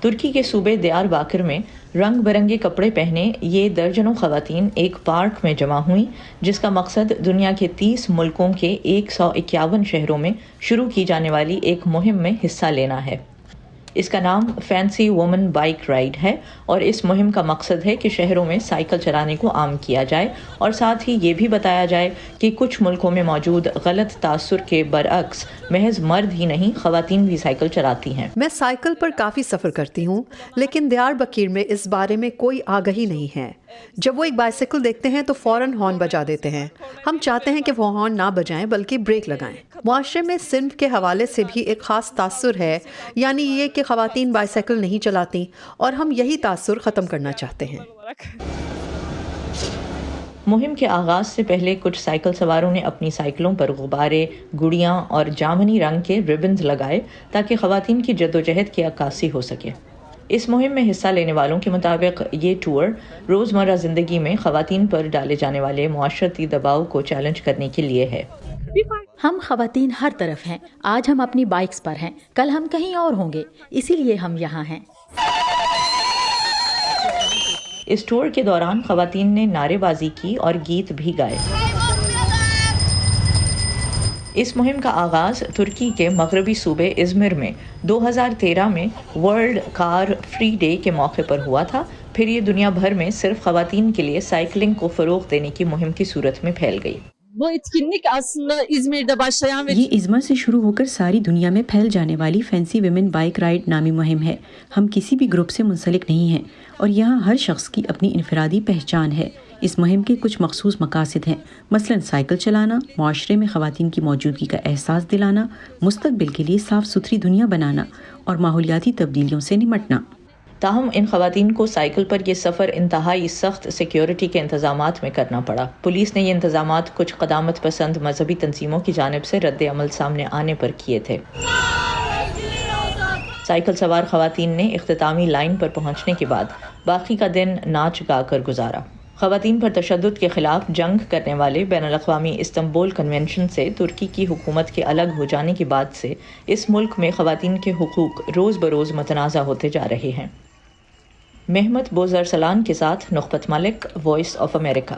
ترکی کے صوبے دیار باکر میں رنگ برنگے کپڑے پہنے یہ درجنوں خواتین ایک پارک میں جمع ہوئیں، جس کا مقصد دنیا کے 30 ملکوں کے 151 شہروں میں شروع کی جانے والی ایک مہم میں حصہ لینا ہے۔ اس کا نام فینسی وومن بائک رائیڈ ہے، اور اس مہم کا مقصد ہے کہ شہروں میں سائیکل چلانے کو عام کیا جائے، اور ساتھ ہی یہ بھی بتایا جائے کہ کچھ ملکوں میں موجود غلط تاثر کے برعکس محض مرد ہی نہیں، خواتین بھی سائیکل چلاتی ہیں۔ میں سائیکل پر کافی سفر کرتی ہوں، لیکن دیار بکیر میں اس بارے میں کوئی آگہی نہیں ہے۔ جب وہ ایک بائیسیکل دیکھتے ہیں تو فوراً ہارن بجا دیتے ہیں۔ ہم چاہتے ہیں کہ وہ ہارن نہ بجائیں بلکہ بریک لگائیں۔ معاشرے میں صنف کے حوالے سے بھی ایک خاص تاثر ہے، یعنی یہ کہ خواتین بائیسیکل نہیں چلاتی، اور ہم یہی تاثر ختم کرنا چاہتے ہیں۔ مہم کے آغاز سے پہلے کچھ سائیکل سواروں نے اپنی سائیکلوں پر غبارے، گڑیاں اور جامنی رنگ کے ربنز لگائے تاکہ خواتین کی جدوجہد کی عکاسی ہو سکے۔ اس مہم میں حصہ لینے والوں کے مطابق یہ ٹور روزمرہ زندگی میں خواتین پر ڈالے جانے والے معاشرتی دباؤ کو چیلنج کرنے کے لیے ہے۔ ہم خواتین ہر طرف ہیں، آج ہم اپنی بائکس پر ہیں، کل ہم کہیں اور ہوں گے، اسی لیے ہم یہاں ہیں۔ اس ٹور کے دوران خواتین نے نعرے بازی کی اور گیت بھی گائے۔ اس مہم کا آغاز ترکی کے مغربی صوبے ازمر میں 2013 میں ورلڈ کار فری ڈے کے موقع پر ہوا تھا، پھر یہ دنیا بھر میں صرف خواتین کے لیے سائیکلنگ کو فروغ دینے کی مہم کی صورت میں پھیل گئی۔ یہ ازمر سے شروع ہو کر ساری دنیا میں پھیل جانے والی فینسی ویمن بائک رائیڈ نامی مہم ہے۔ ہم کسی بھی گروپ سے منسلک نہیں ہیں، اور یہاں ہر شخص کی اپنی انفرادی پہچان ہے۔ اس مہم کے کچھ مخصوص مقاصد ہیں، مثلاً سائیکل چلانا، معاشرے میں خواتین کی موجودگی کا احساس دلانا، مستقبل کے لیے صاف ستھری دنیا بنانا، اور ماحولیاتی تبدیلیوں سے نمٹنا۔ تاہم ان خواتین کو سائیکل پر یہ سفر انتہائی سخت سیکیورٹی کے انتظامات میں کرنا پڑا۔ پولیس نے یہ انتظامات کچھ قدامت پسند مذہبی تنظیموں کی جانب سے رد عمل سامنے آنے پر کیے تھے۔ سائیکل سوار خواتین نے اختتامی لائن پر پہنچنے کے بعد باقی کا دن ناچ گا کر گزارا۔ خواتین پر تشدد کے خلاف جنگ کرنے والے بین الاقوامی استنبول کنونشن سے ترکی کی حکومت کے الگ ہو جانے کے بعد سے اس ملک میں خواتین کے حقوق روز بروز متنازع ہوتے جا رہے ہیں۔ مہمت بوزرسلان کے ساتھ نخبت ملک، وائس آف امریکہ۔